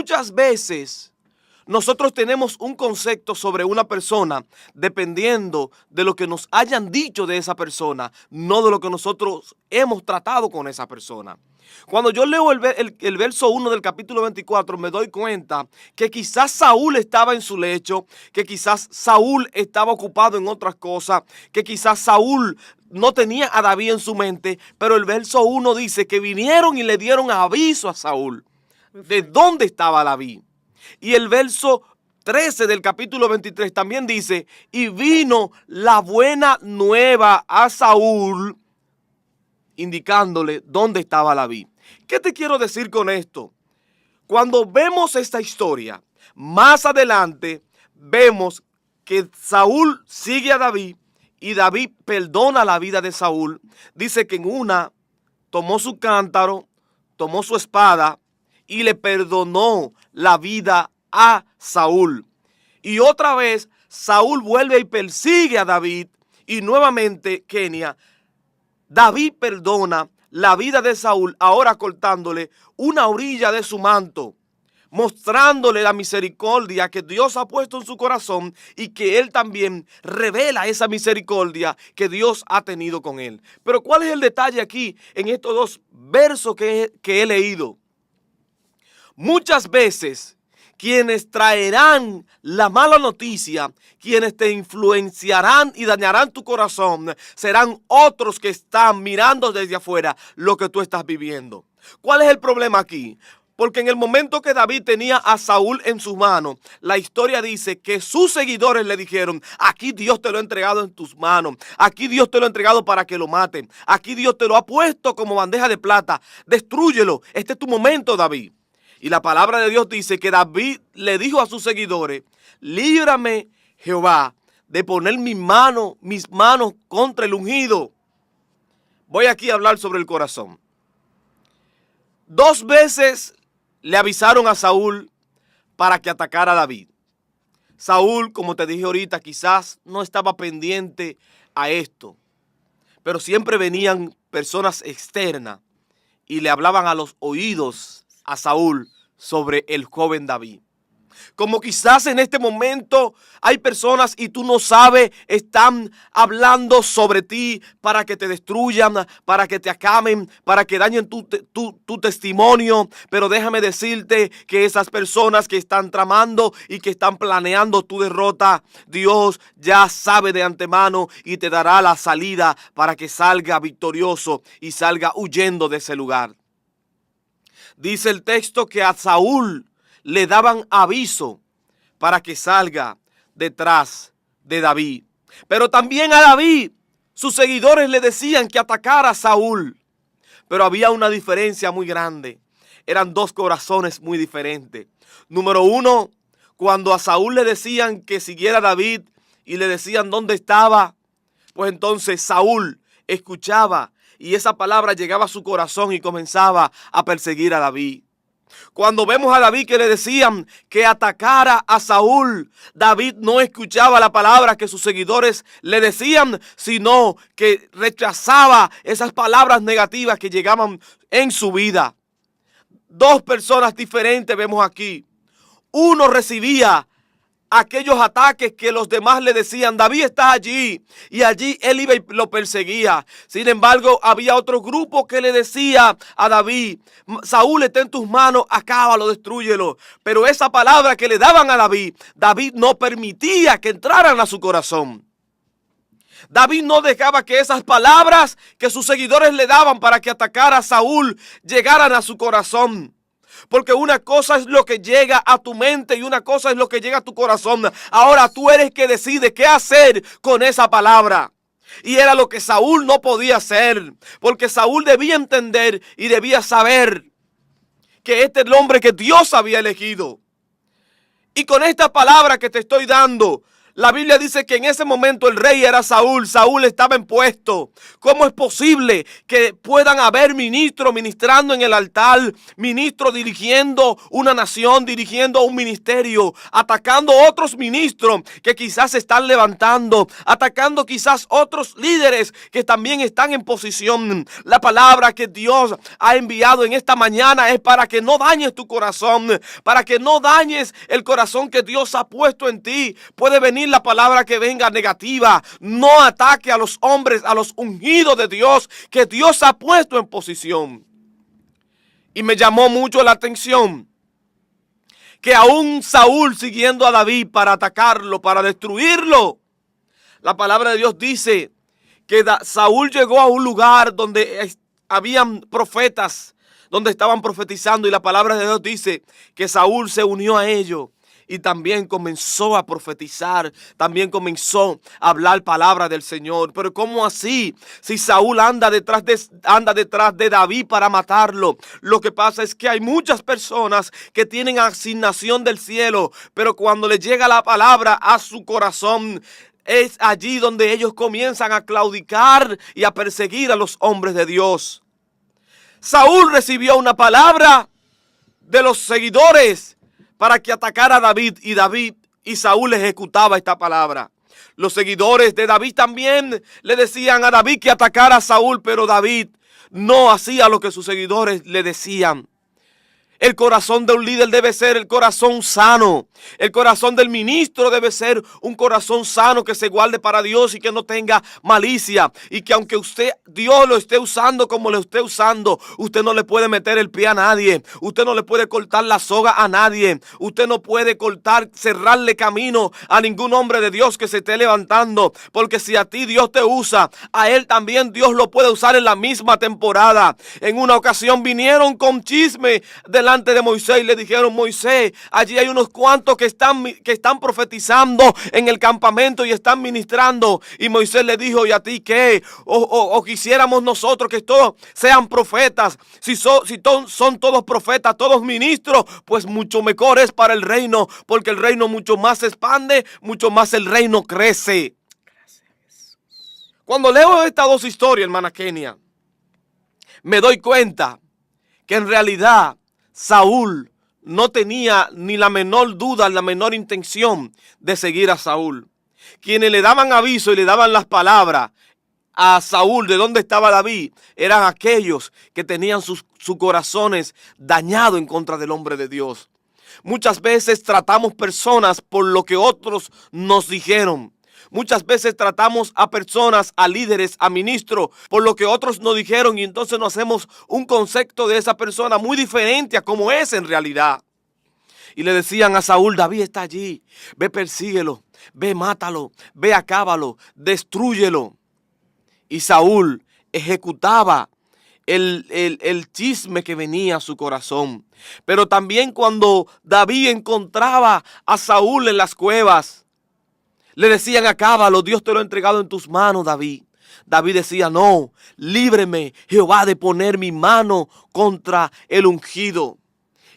muchas veces nosotros tenemos un concepto sobre una persona dependiendo de lo que nos hayan dicho de esa persona, no de lo que nosotros hemos tratado con esa persona. Cuando yo leo el verso 1 del capítulo 24, me doy cuenta que quizás Saúl estaba en su lecho, que quizás Saúl estaba ocupado en otras cosas, que quizás Saúl no tenía a David en su mente, pero el verso 1 dice que vinieron y le dieron aviso a Saúl de dónde estaba David. Y el verso 13 del capítulo 23 también dice, y vino la buena nueva a Saúl, indicándole dónde estaba David. ¿Qué te quiero decir con esto? Cuando vemos esta historia, más adelante vemos que Saúl sigue a David y David perdona la vida de Saúl. Dice que en una tomó su cántaro, tomó su espada y le perdonó la vida a Saúl. Y otra vez Saúl vuelve y persigue a David y nuevamente, Kenia, David perdona la vida de Saúl, ahora cortándole una orilla de su manto, mostrándole la misericordia que Dios ha puesto en su corazón y que él también revela esa misericordia que Dios ha tenido con él. Pero ¿cuál es el detalle aquí en estos dos versos que he leído? Muchas veces quienes traerán la mala noticia, quienes te influenciarán y dañarán tu corazón, serán otros que están mirando desde afuera lo que tú estás viviendo. ¿Cuál es el problema aquí? Porque en el momento que David tenía a Saúl en sus manos, la historia dice que sus seguidores le dijeron, aquí Dios te lo ha entregado en tus manos, aquí Dios te lo ha entregado para que lo maten, aquí Dios te lo ha puesto como bandeja de plata, destrúyelo, este es tu momento, David. Y la palabra de Dios dice que David le dijo a sus seguidores, líbrame Jehová de poner mis manos contra el ungido. Voy aquí a hablar sobre el corazón. 2 veces le avisaron a Saúl para que atacara a David. Saúl, como te dije ahorita, quizás no estaba pendiente a esto, pero siempre venían personas externas y le hablaban a los oídos a Saúl sobre el joven David. Como quizás en este momento hay personas y tú no sabes, están hablando sobre ti para que te destruyan, para que te acaben, para que dañen tu testimonio. Pero déjame decirte que esas personas que están tramando y que están planeando tu derrota, Dios ya sabe de antemano y te dará la salida para que salga victorioso y salga huyendo de ese lugar. Dice el texto que a Saúl le daban aviso para que salga detrás de David. Pero también a David, sus seguidores le decían que atacara a Saúl. Pero había una diferencia muy grande. Eran dos corazones muy diferentes. Número uno, cuando a Saúl le decían que siguiera a David y le decían dónde estaba, pues entonces Saúl escuchaba y esa palabra llegaba a su corazón y comenzaba a perseguir a David. Cuando vemos a David que le decían que atacara a Saúl, David no escuchaba la palabra que sus seguidores le decían, sino que rechazaba esas palabras negativas que llegaban en su vida. Dos personas diferentes vemos aquí. Uno recibía aquellos ataques que los demás le decían, David está allí, y allí él iba y lo perseguía. Sin embargo, había otro grupo que le decía a David, Saúl está en tus manos, acábalo, destrúyelo. Pero esa palabra que le daban a David, David no permitía que entraran a su corazón. David no dejaba que esas palabras que sus seguidores le daban para que atacara a Saúl llegaran a su corazón. Porque una cosa es lo que llega a tu mente y una cosa es lo que llega a tu corazón. Ahora tú eres que decide qué hacer con esa palabra. Y era lo que Saúl no podía hacer. Porque Saúl debía entender y debía saber que este es el hombre que Dios había elegido. Y con esta palabra que te estoy dando, La Biblia dice que en ese momento el rey era Saúl. Saúl estaba en puesto. ¿Cómo es posible que puedan haber ministros ministrando en el altar? Ministros dirigiendo una nación, dirigiendo un ministerio, atacando otros ministros que quizás se están levantando, atacando quizás otros líderes que también están en posición. La palabra que Dios ha enviado en esta mañana es para que no dañes tu corazón, para que no dañes el corazón que Dios ha puesto en ti. Puede venir la palabra que venga negativa. No ataque a los hombres, a los ungidos de Dios que Dios ha puesto en posición. Y me llamó mucho la atención que aún Saúl siguiendo a David para atacarlo, para destruirlo, la palabra de Dios dice que Saúl llegó a un lugar donde habían profetas, donde estaban profetizando, y la palabra de Dios dice que Saúl se unió a ellos. Y también comenzó a profetizar, también comenzó a hablar palabra del Señor. Pero ¿cómo así? Si Saúl anda detrás de David para matarlo. Lo que pasa es que hay muchas personas que tienen asignación del cielo, pero cuando les llega la palabra a su corazón, es allí donde ellos comienzan a claudicar y a perseguir a los hombres de Dios. Saúl recibió una palabra de los seguidores para que atacara a David, y Saúl ejecutaba esta palabra. Los seguidores de David también le decían a David que atacara a Saúl, pero David no hacía lo que sus seguidores le decían. El corazón de un líder debe ser el corazón sano. El corazón del ministro debe ser un corazón sano que se guarde para Dios y que no tenga malicia. Y que aunque Dios lo esté usando como lo esté usando, usted no le puede meter el pie a nadie. Usted no le puede cortar la soga a nadie. Usted no puede cerrarle camino a ningún hombre de Dios que se esté levantando. Porque si a ti Dios te usa, a él también Dios lo puede usar en la misma temporada. En una ocasión vinieron con chisme delante de Moisés y le dijeron: Moisés, allí hay unos cuantos que están profetizando en el campamento y están ministrando. Y Moisés le dijo: ¿y a ti qué? O quisiéramos nosotros que todos sean profetas. Si son todos profetas, todos ministros, pues mucho mejor es para el reino, porque el reino mucho más se expande, mucho más el reino crece. Cuando leo estas dos historias, hermana Kenia, me doy cuenta que en realidad Saúl no tenía ni la menor duda, la menor intención de seguir a Saúl. Quienes le daban aviso y le daban las palabras a Saúl de dónde estaba David eran aquellos que tenían sus corazones dañados en contra del hombre de Dios. Muchas veces tratamos personas por lo que otros nos dijeron. Muchas veces tratamos a personas, a líderes, a ministros, por lo que otros nos dijeron, y entonces nos hacemos un concepto de esa persona muy diferente a como es en realidad. Y le decían a Saúl: David está allí, ve persíguelo, ve mátalo, ve acábalo, destrúyelo. Y Saúl ejecutaba el chisme que venía a su corazón. Pero también cuando David encontraba a Saúl en las cuevas, le decían: acábalo, Dios te lo ha entregado en tus manos, David. David decía: no, líbreme Jehová de poner mi mano contra el ungido.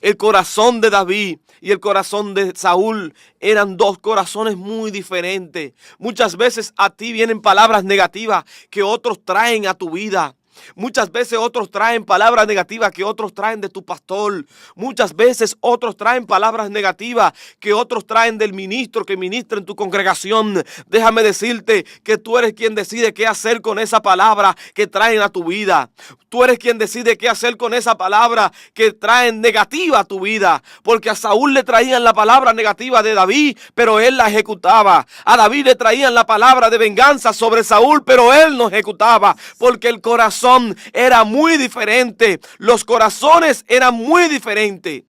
El corazón de David y el corazón de Saúl eran dos corazones muy diferentes. Muchas veces a ti vienen palabras negativas que otros traen a tu vida. Muchas veces otros traen palabras negativas que otros traen de tu pastor. Muchas veces otros traen palabras negativas que otros traen del ministro que ministra en tu congregación. Déjame decirte que tú eres quien decide qué hacer con esa palabra que traen a tu vida. Tú eres quien decide qué hacer con esa palabra que traen negativa a tu vida. Porque a Saúl le traían la palabra negativa de David, pero él la ejecutaba. A David le traían la palabra de venganza sobre Saúl, pero él no ejecutaba. Porque el corazón era muy diferente. Los corazones eran muy diferentes.